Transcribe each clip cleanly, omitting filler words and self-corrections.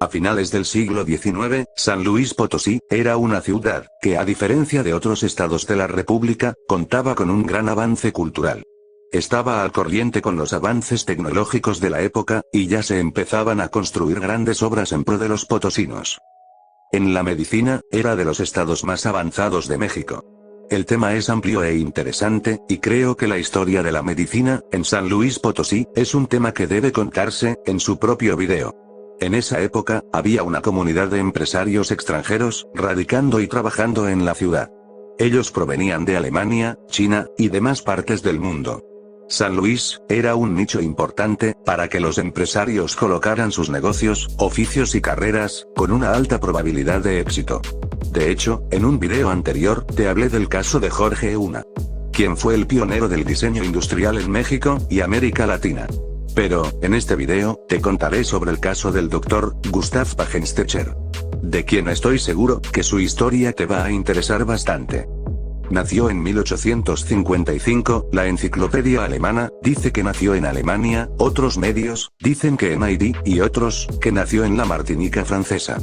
A finales del siglo XIX, San Luis Potosí era una ciudad que, a diferencia de otros estados de la República, contaba con un gran avance cultural. Estaba al corriente con los avances tecnológicos de la época, y ya se empezaban a construir grandes obras en pro de los potosinos. En la medicina, era de los estados más avanzados de México. El tema es amplio e interesante, y creo que la historia de la medicina, en San Luis Potosí, es un tema que debe contarse, en su propio video. En esa época, había una comunidad de empresarios extranjeros, radicando y trabajando en la ciudad. Ellos provenían de Alemania, China, y demás partes del mundo. San Luis, era un nicho importante, para que los empresarios colocaran sus negocios, oficios y carreras, con una alta probabilidad de éxito. De hecho, en un video anterior, te hablé del caso de Jorge Una, quien fue el pionero del diseño industrial en México, y América Latina. Pero, en este video, te contaré sobre el caso del Dr. Gustav Wagenstecher, de quien estoy seguro, que su historia te va a interesar bastante. Nació en 1855, la enciclopedia alemana, dice que nació en Alemania, otros medios, dicen que en Haití, y otros, que nació en la Martinica francesa.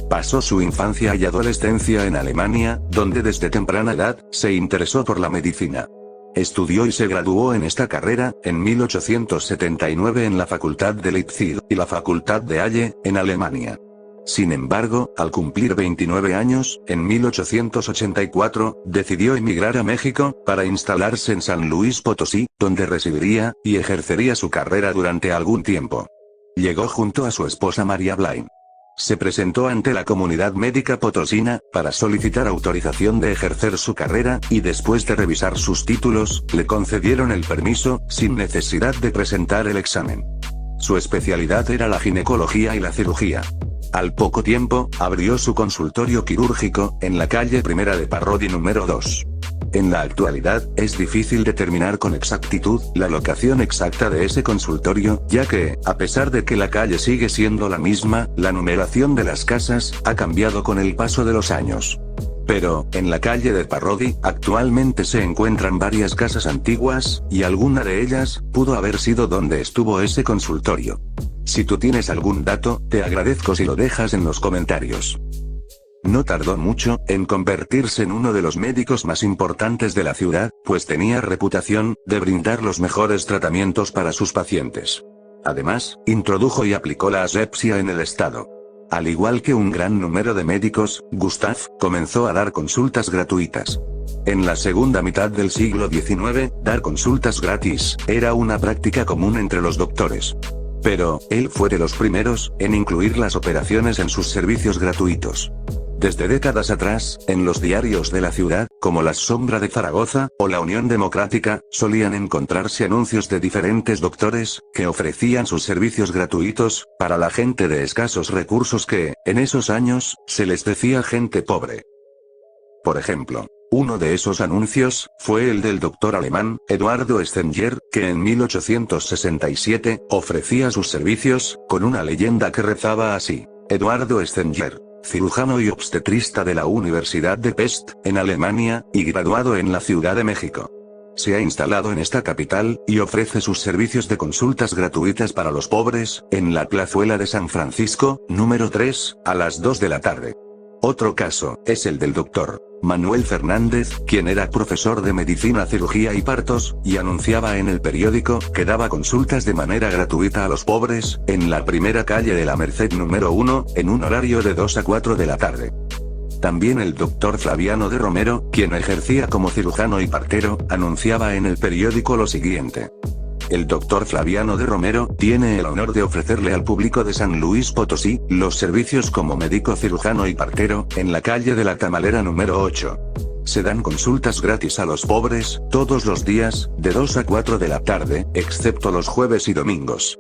Pasó su infancia y adolescencia en Alemania, donde desde temprana edad, se interesó por la medicina. Estudió y se graduó en esta carrera, en 1879 en la Facultad de Leipzig, y la Facultad de Halle, en Alemania. Sin embargo, al cumplir 29 años, en 1884, decidió emigrar a México, para instalarse en San Luis Potosí, donde residiría, y ejercería su carrera durante algún tiempo. Llegó junto a su esposa María Blain. Se presentó ante la comunidad médica potosina, para solicitar autorización de ejercer su carrera, y después de revisar sus títulos, le concedieron el permiso, sin necesidad de presentar el examen. Su especialidad era la ginecología y la cirugía. Al poco tiempo, abrió su consultorio quirúrgico, en la calle Primera de Parrodi número 2. En la actualidad, es difícil determinar con exactitud la locación exacta de ese consultorio, ya que, a pesar de que la calle sigue siendo la misma, la numeración de las casas ha cambiado con el paso de los años. Pero, en la calle de Parrodi, actualmente se encuentran varias casas antiguas, y alguna de ellas pudo haber sido donde estuvo ese consultorio. Si tú tienes algún dato, te agradezco si lo dejas en los comentarios. No tardó mucho en convertirse en uno de los médicos más importantes de la ciudad, pues tenía reputación de brindar los mejores tratamientos para sus pacientes. Además, introdujo y aplicó la asepsia en el estado. Al igual que un gran número de médicos, Gustav comenzó a dar consultas gratuitas. En la segunda mitad del siglo XIX, dar consultas gratis era una práctica común entre los doctores. Pero, él fue de los primeros en incluir las operaciones en sus servicios gratuitos. Desde décadas atrás, en los diarios de la ciudad, como La Sombra de Zaragoza, o La Unión Democrática, solían encontrarse anuncios de diferentes doctores, que ofrecían sus servicios gratuitos, para la gente de escasos recursos que, en esos años, se les decía gente pobre. Por ejemplo, uno de esos anuncios, fue el del doctor alemán, Eduardo Stenger, que en 1867, ofrecía sus servicios, con una leyenda que rezaba así: Eduardo Stenger, cirujano y obstetrista de la Universidad de Pest, en Alemania, y graduado en la Ciudad de México. Se ha instalado en esta capital, y ofrece sus servicios de consultas gratuitas para los pobres, en la plazuela de San Francisco, número 3, a las 2 de la tarde. Otro caso, es el del doctor Manuel Fernández, quien era profesor de medicina, cirugía y partos, y anunciaba en el periódico que daba consultas de manera gratuita a los pobres, en la primera calle de la Merced número 1, en un horario de 2 a 4 de la tarde. También el doctor Flaviano de Romero, quien ejercía como cirujano y partero, anunciaba en el periódico lo siguiente: el doctor Flaviano de Romero tiene el honor de ofrecerle al público de San Luis Potosí los servicios como médico cirujano y partero, en la calle de la Tamalera número 8. Se dan consultas gratis a los pobres, todos los días, de 2 a 4 de la tarde, excepto los jueves y domingos.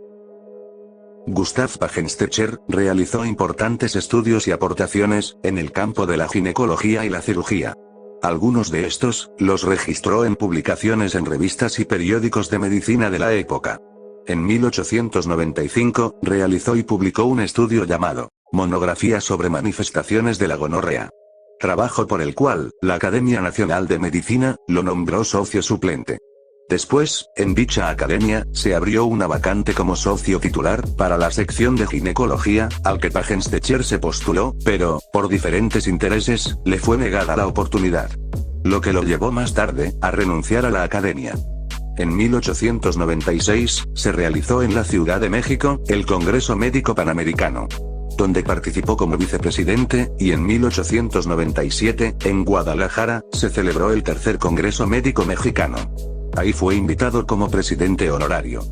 Gustav Wagenstecher realizó importantes estudios y aportaciones en el campo de la ginecología y la cirugía. Algunos de estos, los registró en publicaciones en revistas y periódicos de medicina de la época. En 1895, realizó y publicó un estudio llamado Monografía sobre manifestaciones de la gonorrea. Trabajo por el cual, la Academia Nacional de Medicina, lo nombró socio suplente. Después, en dicha academia, se abrió una vacante como socio titular, para la sección de ginecología, al que Pagenstecher se postuló, pero, por diferentes intereses, le fue negada la oportunidad. Lo que lo llevó más tarde, a renunciar a la academia. En 1896, se realizó en la Ciudad de México, el Congreso Médico Panamericano, donde participó como vicepresidente, y en 1897, en Guadalajara, se celebró el tercer Congreso Médico Mexicano. Ahí fue invitado como presidente honorario.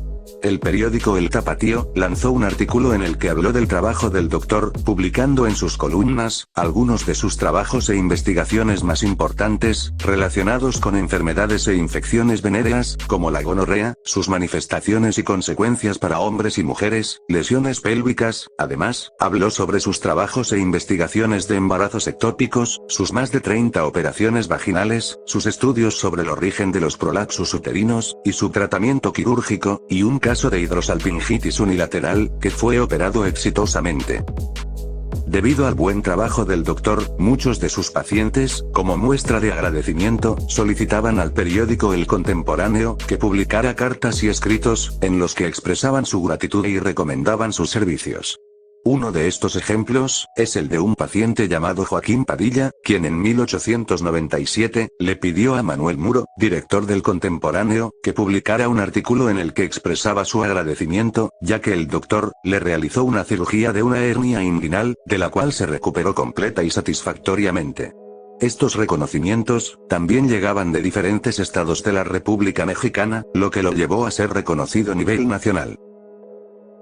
El periódico El Tapatío lanzó un artículo en el que habló del trabajo del doctor, publicando en sus columnas algunos de sus trabajos e investigaciones más importantes, relacionados con enfermedades e infecciones venéreas, como la gonorrea, sus manifestaciones y consecuencias para hombres y mujeres, lesiones pélvicas. Además, habló sobre sus trabajos e investigaciones de embarazos ectópicos, sus más de 30 operaciones vaginales, sus estudios sobre el origen de los prolapsus uterinos, y su tratamiento quirúrgico, y un caso de hidrosalpingitis unilateral, que fue operado exitosamente. Debido al buen trabajo del doctor, muchos de sus pacientes, como muestra de agradecimiento, solicitaban al periódico El Contemporáneo, que publicara cartas y escritos, en los que expresaban su gratitud y recomendaban sus servicios. Uno de estos ejemplos, es el de un paciente llamado Joaquín Padilla, quien en 1897, le pidió a Manuel Muro, director del Contemporáneo, que publicara un artículo en el que expresaba su agradecimiento, ya que el doctor, le realizó una cirugía de una hernia inguinal, de la cual se recuperó completa y satisfactoriamente. Estos reconocimientos, también llegaban de diferentes estados de la República Mexicana, lo que lo llevó a ser reconocido a nivel nacional.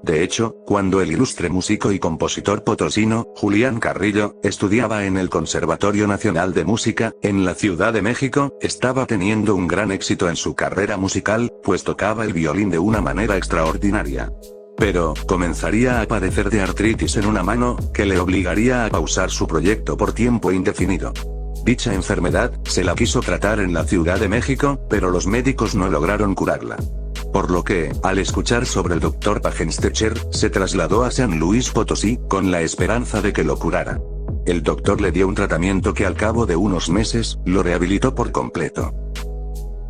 De hecho, cuando el ilustre músico y compositor potosino, Julián Carrillo, estudiaba en el Conservatorio Nacional de Música, en la Ciudad de México, estaba teniendo un gran éxito en su carrera musical, pues tocaba el violín de una manera extraordinaria. Pero, comenzaría a padecer de artritis en una mano, que le obligaría a pausar su proyecto por tiempo indefinido. Dicha enfermedad, se la quiso tratar en la Ciudad de México, pero los médicos no lograron curarla. Por lo que, al escuchar sobre el doctor Pagenstecher, se trasladó a San Luis Potosí, con la esperanza de que lo curara. El doctor le dio un tratamiento que al cabo de unos meses, lo rehabilitó por completo.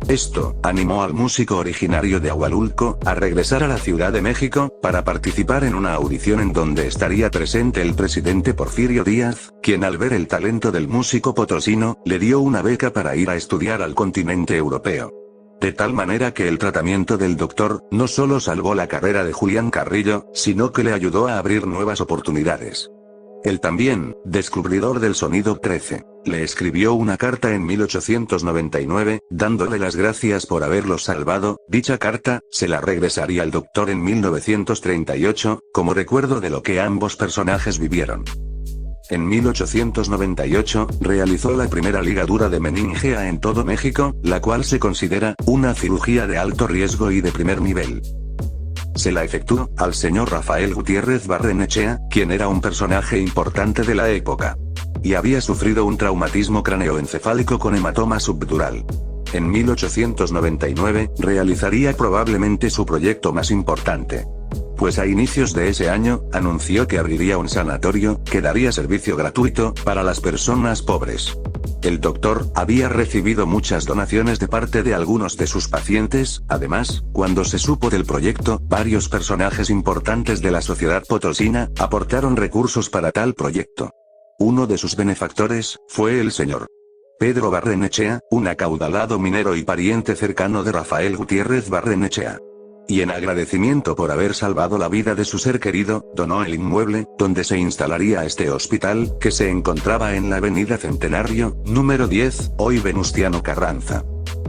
Esto, animó al músico originario de Ahualulco, a regresar a la Ciudad de México, para participar en una audición en donde estaría presente el presidente Porfirio Díaz, quien al ver el talento del músico potosino, le dio una beca para ir a estudiar al continente europeo. De tal manera que el tratamiento del doctor, no solo salvó la carrera de Julián Carrillo, sino que le ayudó a abrir nuevas oportunidades. El también, descubridor del sonido 13, le escribió una carta en 1899, dándole las gracias por haberlo salvado. Dicha carta, se la regresaría al doctor en 1938, como recuerdo de lo que ambos personajes vivieron. En 1898, realizó la primera ligadura de meningea en todo México, la cual se considera una cirugía de alto riesgo y de primer nivel. Se la efectuó al señor Rafael Gutiérrez Barrenechea, quien era un personaje importante de la época. Y había sufrido un traumatismo craneoencefálico con hematoma subdural. En 1899, realizaría probablemente su proyecto más importante. Pues a inicios de ese año, anunció que abriría un sanatorio, que daría servicio gratuito, para las personas pobres. El doctor, había recibido muchas donaciones de parte de algunos de sus pacientes. Además, cuando se supo del proyecto, varios personajes importantes de la sociedad potosina, aportaron recursos para tal proyecto. Uno de sus benefactores, fue el señor Pedro Barrenechea, un acaudalado minero y pariente cercano de Rafael Gutiérrez Barrenechea. Y en agradecimiento por haber salvado la vida de su ser querido, donó el inmueble, donde se instalaría este hospital, que se encontraba en la avenida Centenario, número 10, hoy Venustiano Carranza.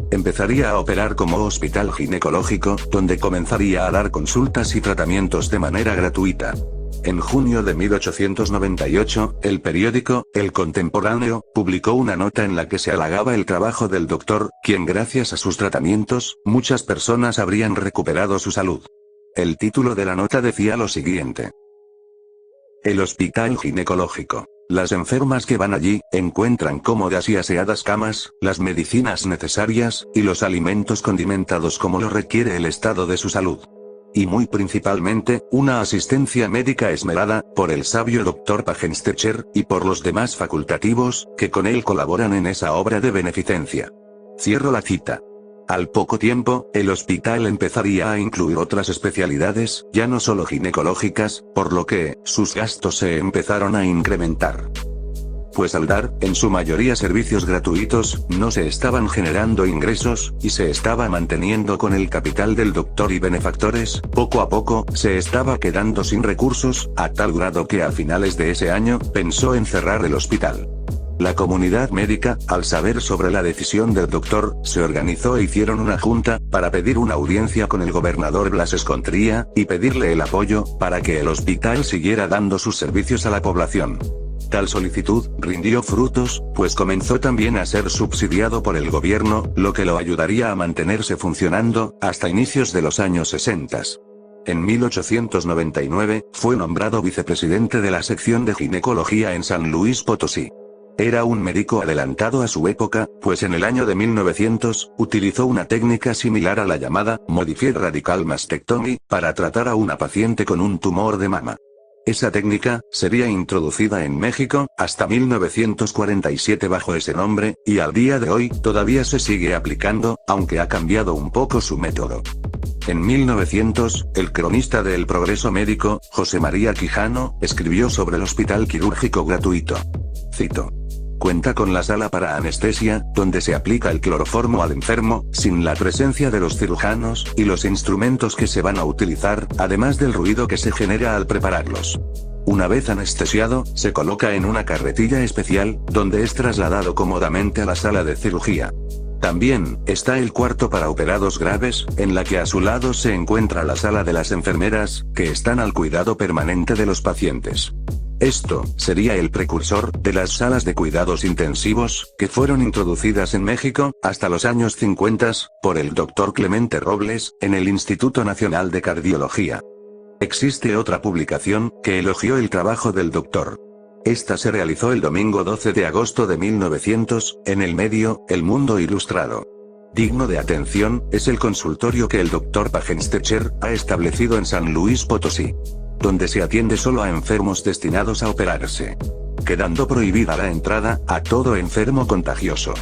Empezaría a operar como hospital ginecológico, donde comenzaría a dar consultas y tratamientos de manera gratuita. En junio de 1898, el periódico, El Contemporáneo, publicó una nota en la que se halagaba el trabajo del doctor, quien gracias a sus tratamientos, muchas personas habrían recuperado su salud. El título de la nota decía lo siguiente: El Hospital Ginecológico. Las enfermas que van allí, encuentran cómodas y aseadas camas, las medicinas necesarias, y los alimentos condimentados como lo requiere el estado de su salud. Y muy principalmente, una asistencia médica esmerada, por el sabio Dr. Pagenstecher, y por los demás facultativos, que con él colaboran en esa obra de beneficencia. Cierro la cita. Al poco tiempo, el hospital empezaría a incluir otras especialidades, ya no solo ginecológicas, por lo que, sus gastos se empezaron a incrementar. Pues al dar, en su mayoría servicios gratuitos, no se estaban generando ingresos, y se estaba manteniendo con el capital del doctor y benefactores, poco a poco, se estaba quedando sin recursos, a tal grado que a finales de ese año, pensó en cerrar el hospital. La comunidad médica, al saber sobre la decisión del doctor, se organizó e hicieron una junta, para pedir una audiencia con el gobernador Blas Escontría, y pedirle el apoyo, para que el hospital siguiera dando sus servicios a la población. Tal solicitud rindió frutos, pues comenzó también a ser subsidiado por el gobierno, lo que lo ayudaría a mantenerse funcionando, hasta inicios de los años 60. En 1899, fue nombrado vicepresidente de la sección de ginecología en San Luis Potosí. Era un médico adelantado a su época, pues en el año de 1900, utilizó una técnica similar a la llamada Modified Radical Mastectomy, para tratar a una paciente con un tumor de mama. Esa técnica, sería introducida en México, hasta 1947 bajo ese nombre, y al día de hoy, todavía se sigue aplicando, aunque ha cambiado un poco su método. En 1900, el cronista de El Progreso Médico, José María Quijano, escribió sobre el hospital quirúrgico gratuito. Cito. Cuenta con la sala para anestesia, donde se aplica el cloroformo al enfermo, sin la presencia de los cirujanos, y los instrumentos que se van a utilizar, además del ruido que se genera al prepararlos. Una vez anestesiado, se coloca en una carretilla especial, donde es trasladado cómodamente a la sala de cirugía. También, está el cuarto para operados graves, en la que a su lado se encuentra la sala de las enfermeras, que están al cuidado permanente de los pacientes. Esto, sería el precursor, de las salas de cuidados intensivos, que fueron introducidas en México, hasta los años 50, por el Dr. Clemente Robles, en el Instituto Nacional de Cardiología. Existe otra publicación, que elogió el trabajo del doctor. Esta se realizó el domingo 12 de agosto de 1900, en el medio, El Mundo Ilustrado. Digno de atención, es el consultorio que el Dr. Pagenstecher ha establecido en San Luis Potosí, donde se atiende solo a enfermos destinados a operarse, quedando prohibida la entrada a todo enfermo contagioso.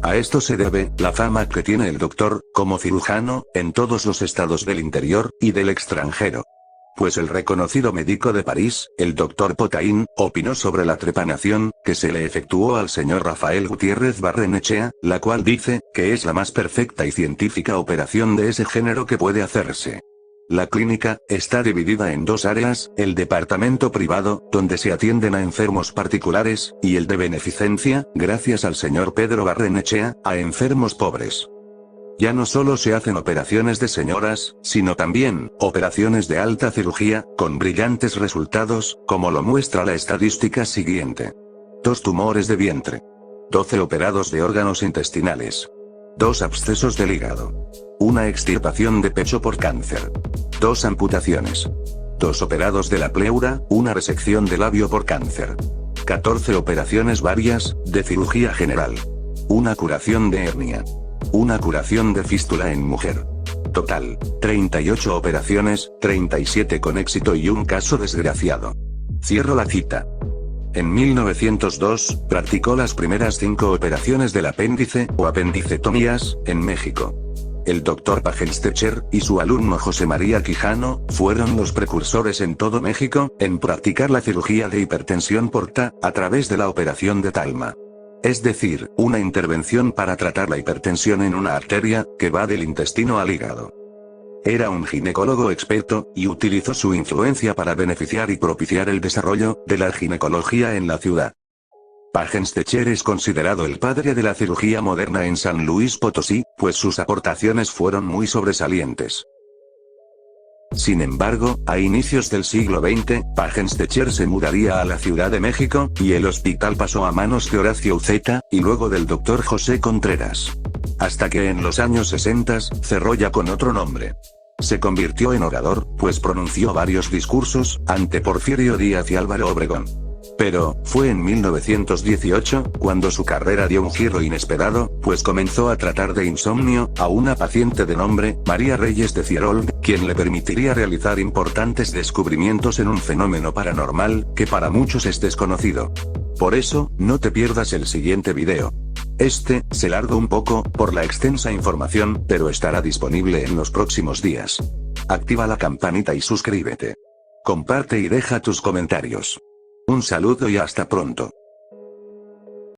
A esto se debe la fama que tiene el doctor, como cirujano, en todos los estados del interior y del extranjero. Pues el reconocido médico de París, el Dr. Potain, opinó sobre la trepanación, que se le efectuó al señor Rafael Gutiérrez Barrenechea, la cual dice, que es la más perfecta y científica operación de ese género que puede hacerse. La clínica, está dividida en dos áreas, el departamento privado, donde se atienden a enfermos particulares, y el de beneficencia, gracias al señor Pedro Barrenechea, a enfermos pobres. Ya no solo se hacen operaciones de señoras, sino también, operaciones de alta cirugía, con brillantes resultados, como lo muestra la estadística siguiente. 2 tumores de vientre. 12 operados de órganos intestinales. 2 abscesos del hígado. 1 extirpación de pecho por cáncer. 2 amputaciones. 2 operados de la pleura, 1 resección de labio por cáncer. 14 operaciones varias, de cirugía general. 1 curación de hernia. 1 curación de fístula en mujer. Total, 38 operaciones, 37 con éxito y 1 caso desgraciado. Cierro la cita. En 1902, practicó las primeras 5 operaciones del apéndice, o apendicectomías, en México. El Dr. Pagenstecher, y su alumno José María Quijano, fueron los precursores en todo México, en practicar la cirugía de hipertensión porta, a través de la operación de Talma. Es decir, una intervención para tratar la hipertensión en una arteria, que va del intestino al hígado. Era un ginecólogo experto, y utilizó su influencia para beneficiar y propiciar el desarrollo, de la ginecología en la ciudad. Pagenstecher es considerado el padre de la cirugía moderna en San Luis Potosí, pues sus aportaciones fueron muy sobresalientes. Sin embargo, a inicios del siglo XX, Pagenstecher se mudaría a la Ciudad de México, y el hospital pasó a manos de Horacio Uceta, y luego del Dr. José Contreras. Hasta que en los años 60, cerró ya con otro nombre. Se convirtió en orador, pues pronunció varios discursos, ante Porfirio Díaz y Álvaro Obregón. Pero, fue en 1918, cuando su carrera dio un giro inesperado, pues comenzó a tratar de insomnio, a una paciente de nombre, María Reyes de Cierold, quien le permitiría realizar importantes descubrimientos en un fenómeno paranormal, que para muchos es desconocido. Por eso, no te pierdas el siguiente video. Este, se largó un poco, por la extensa información, pero estará disponible en los próximos días. Activa la campanita y suscríbete. Comparte y deja tus comentarios. Un saludo y hasta pronto.